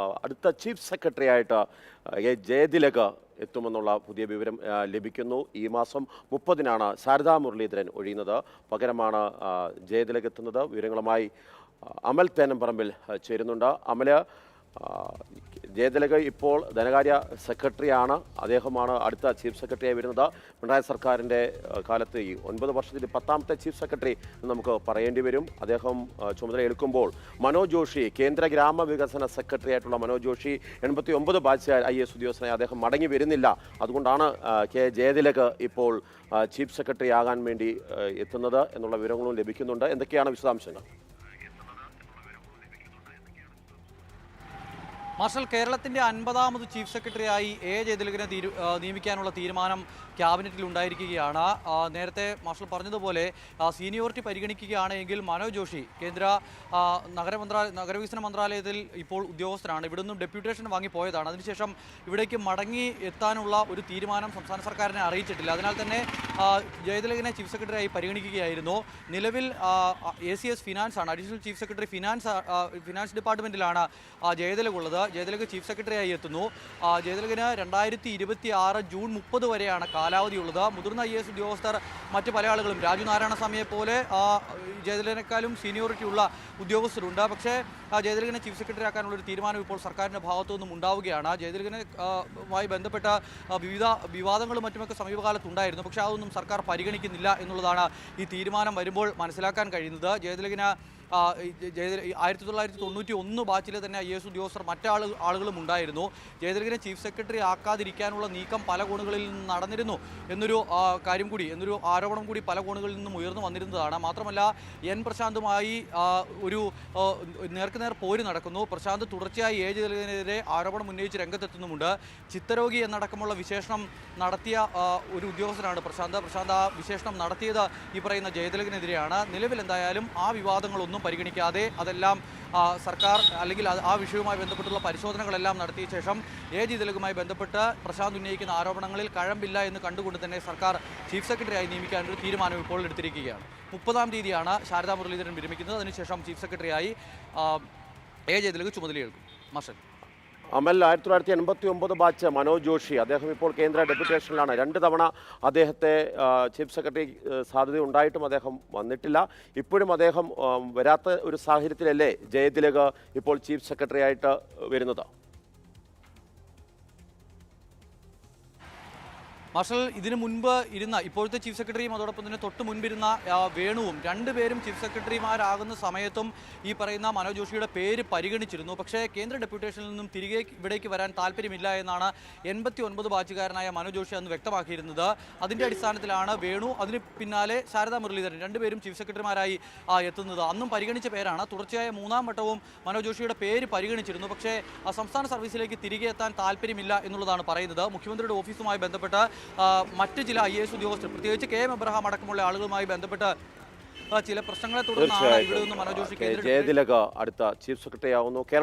അടുത്ത chief secretary ആയിട്ട് ജയതിലക് എത്തുമെന്നുള്ള പുതിയ വിവരം ലഭിക്കുന്നു. ഈ മാസം 30-നാണ് ശാരദാ മുരളീധരൻ ഒഴിയുന്നത്. പകരമാണ് ജയതിലക് എത്തുന്നത്. വിവരങ്ങളുമായി അമൽ തേനംപറമ്പിൽ ചേരുന്നുണ്ട്. അമല്, ജയതിലക് ഇപ്പോൾ ധനകാര്യ സെക്രട്ടറിയാണ്. അദ്ദേഹമാണ് അടുത്ത ചീഫ് സെക്രട്ടറിയായി വരുന്നത്. പിണറായി സർക്കാരിൻ്റെ കാലത്ത് ഈ 9 വർഷത്തിൽ 10ാമത്തെ ചീഫ് സെക്രട്ടറി എന്ന് നമുക്ക് പറയേണ്ടി വരും. അദ്ദേഹം ചുമതല എടുക്കുമ്പോൾ മനോജ് ജോഷി, കേന്ദ്ര ഗ്രാമവികസന സെക്രട്ടറി ആയിട്ടുള്ള മനോജ് ജോഷി 89 ബാച്ച് IAS ഉദ്യോഗസ്ഥനായി അദ്ദേഹം മടങ്ങി വരുന്നില്ല. അതുകൊണ്ടാണ് ജയതിലക് ഇപ്പോൾ ചീഫ് സെക്രട്ടറി ആകാൻ വേണ്ടി എത്തുന്നത് എന്നുള്ള വിവരങ്ങളും ലഭിക്കുന്നുണ്ട്. എന്തൊക്കെയാണ് വിശദാംശങ്ങൾ? മാർഷൽ, കേരളത്തിന്റെ 50ാമത് ചീഫ് സെക്രട്ടറിയായി ജയതിലകിനെ നിയമിക്കാനുള്ള തീരുമാനം ക്യാബിനറ്റിൽ ഉണ്ടായിരിക്കുകയാണ്. നേരത്തെ മാർഷൽ പറഞ്ഞതുപോലെ സീനിയോറിറ്റി പരിഗണിക്കുകയാണെങ്കിൽ മനോജ് ജോഷി കേന്ദ്ര നഗരവികസന മന്ത്രാലയത്തിൽ ഇപ്പോൾ ഉദ്യോഗസ്ഥനാണ്. ഇവിടെ നിന്നും ഡെപ്യൂട്ടേഷൻ വാങ്ങിപ്പോയതാണ്. അതിനുശേഷം ഇവിടേക്ക് മടങ്ങി എത്താനുള്ള ഒരു തീരുമാനം സംസ്ഥാന സർക്കാരിനെ അറിയിച്ചിട്ടില്ല. അതിനാൽ തന്നെ ജയതിലകിനെ ചീഫ് സെക്രട്ടറിയായി പരിഗണിക്കുകയായിരുന്നു. നിലവിൽ ACS ഫിനാൻസ് ആണ്, അഡീഷണൽ ചീഫ് സെക്രട്ടറി ഫിനാൻസ് ഡിപ്പാർട്ട്മെൻറ്റിലാണ് ജയതിലക് ഉള്ളത്. ജയതിലക് ചീഫ് സെക്രട്ടറിയായി എത്തുന്നു. ജയതിലകിന് 2026 ജൂൺ 30 വരെയാണ് കാലാവധിയുള്ളത്. മുതിർന്ന IAS ഉദ്യോഗസ്ഥർ മറ്റ് പല ആളുകളും രാജു നാരായണസ്വാമിയെ പോലെ ജയതിലകിനേക്കാളും സീനിയോറിറ്റി ഉള്ള ഉദ്യോഗസ്ഥരുണ്ട്. പക്ഷേ ജയതിലകിനെ ചീഫ് സെക്രട്ടറി ആക്കാനുള്ളൊരു തീരുമാനം ഇപ്പോൾ സർക്കാരിൻ്റെ ഭാഗത്തു നിന്നും ഉണ്ടാവുകയാണ്. ജയതിലകിനുമായി ബന്ധപ്പെട്ട വിവിധ വിവാദങ്ങളും മറ്റുമൊക്കെ സമീപകാലത്തുണ്ടായിരുന്നു. പക്ഷേ അതൊന്നും സർക്കാർ പരിഗണിക്കുന്നില്ല എന്നുള്ളതാണ് ഈ തീരുമാനം വരുമ്പോൾ മനസ്സിലാക്കാൻ കഴിയുന്നത്. ജയതിലകിന് 1991 ബാച്ചിലെ തന്നെ IAS ഉദ്യോഗസ്ഥർ ആളുകളും ഉണ്ടായിരുന്നു. ജയതിലകിനെ ചീഫ് സെക്രട്ടറി ആക്കാതിരിക്കാനുള്ള നീക്കം പല കോണുകളിൽ നിന്ന് നടന്നിരുന്നു എന്നൊരു എന്നൊരു ആരോപണം കൂടി പല കോണുകളിൽ നിന്നും ഉയർന്നു വന്നിരുന്നതാണ്. മാത്രമല്ല പ്രശാന്തുമായി ഒരു നേർക്കുനേർ പോര് നടക്കുന്നു. പ്രശാന്ത് തുടർച്ചയായി ജയതിലകിനെതിരെ ആരോപണം ഉന്നയിച്ച് രംഗത്തെത്തുന്നുമുണ്ട്. ചിത്തരോഗി എന്നടക്കമുള്ള വിശേഷണം നടത്തിയ ഒരു ഉദ്യോഗസ്ഥനാണ് പ്രശാന്ത്. ആ വിശേഷണം നടത്തിയത് ഈ പറയുന്ന ജയതിലകിനെതിരെയാണ്. നിലവിൽ എന്തായാലും ആ വിവാദങ്ങളൊന്നും പരിഗണിക്കാതെ അതെല്ലാം സർക്കാർ അല്ലെങ്കിൽ ആ വിഷയവുമായി ബന്ധപ്പെട്ടുള്ള പരിശോധനകളെല്ലാം നടത്തിയ ശേഷം ജയതിലകുമായി ബന്ധപ്പെട്ട് പ്രശാന്ത് ഉന്നയിക്കുന്ന ആരോപണങ്ങളിൽ കഴമ്പില്ല എന്ന് കണ്ടുകൊണ്ട് തന്നെ സർക്കാർ ചീഫ് സെക്രട്ടറിയായി നിയമിക്കാനൊരു തീരുമാനം ഇപ്പോൾ എടുത്തിരിക്കുകയാണ്. 30-ാം തീയതിയാണ് ശാരദാ മുരളീധരൻ വിരമിക്കുന്നത്. അതിനുശേഷം ചീഫ് സെക്രട്ടറിയായി ജയതിലക് ചുമതലയേൽക്കും. മാർഷൽ അമൽ, 1989 ബാച്ച് മനോജ് ജോഷി, അദ്ദേഹം ഇപ്പോൾ കേന്ദ്ര ഡെപ്യൂട്ടേഷനിലാണ്. 2 തവണ അദ്ദേഹത്തെ ചീഫ് സെക്രട്ടറി സാധ്യത ഉണ്ടായിട്ടും അദ്ദേഹം വന്നിട്ടില്ല. ഇപ്പോഴും അദ്ദേഹം വരാത്ത ഒരു സാഹചര്യത്തിലല്ലേ ജയതിലക് ഇപ്പോൾ ചീഫ് സെക്രട്ടറി ആയിട്ട് വരുന്നത്? മാർഷൽ, ഇതിനു മുൻപ് ഇരുന്ന ഇപ്പോഴത്തെ ചീഫ് സെക്രട്ടറിയും അതോടൊപ്പം തന്നെ തൊട്ട് മുൻപിരുന്ന വേണുവും രണ്ടുപേരും ചീഫ് സെക്രട്ടറിമാരാകുന്ന സമയത്തും ഈ പറയുന്ന മനോജ് ജോഷിയുടെ പേര് പരിഗണിച്ചിരുന്നു. പക്ഷേ കേന്ദ്ര ഡെപ്യൂട്ടേഷനിൽ നിന്നും തിരികെ ഇവിടേക്ക് വരാൻ താല്പര്യമില്ല എന്നാണ് 89 ബാച്ചുകാരനായ മനോജ് ജോഷി അന്ന് വ്യക്തമാക്കിയിരുന്നത്. അതിൻ്റെ അടിസ്ഥാനത്തിലാണ് വേണു, അതിന് പിന്നാലെ ശാരദാ മുരളീധരൻ രണ്ടുപേരും ചീഫ് സെക്രട്ടറിമാരായി എത്തുന്നത്. അന്നും പരിഗണിച്ച പേരാണ്. തുടർച്ചയായ 3ാം വട്ടവും മനോജ് ജോഷിയുടെ പേര് പരിഗണിച്ചിരുന്നു. പക്ഷേ സംസ്ഥാന സർവീസിലേക്ക് തിരികെ എത്താൻ താല്പര്യമില്ല എന്നുള്ളതാണ് പറയുന്നത്. മുഖ്യമന്ത്രിയുടെ ഓഫീസുമായി ബന്ധപ്പെട്ട് മറ്റ് ചില IAS ഉദ്യോഗസ്ഥർ, പ്രത്യേകിച്ച് KM എബ്രഹാം അടക്കമുള്ള ആളുകളുമായി ബന്ധപ്പെട്ട് ചില പ്രശ്നങ്ങളെ തുടർന്നാണ് ഇവിടെ നിന്ന് മനോജ് ജോഷി ജയതിലക് അടുത്ത ചീഫ് സെക്രട്ടറി ആവുന്നു.